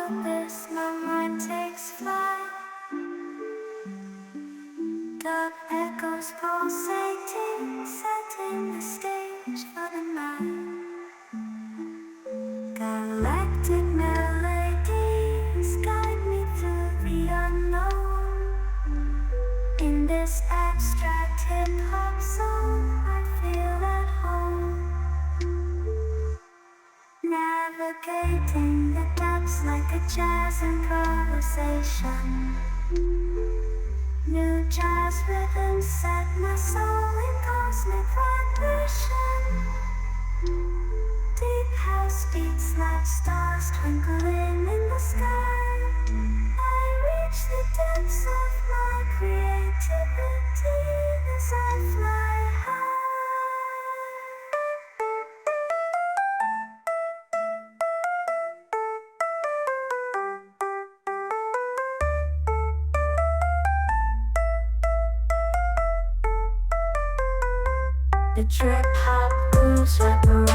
abyss, my mind takes flight. The echoes pulsating, setting the stage for the night. Galactic melodies guide me through the unknown. In this abstract hip-hop song, I feel at home. Navigating the depths like a jazz improvisation. New jazz rhythms set my soul in cosmic vibration. Deep house beats like stars twinkling in the sky. I reach the depths of my creativity as I fly high. The trip hop grooves wrap around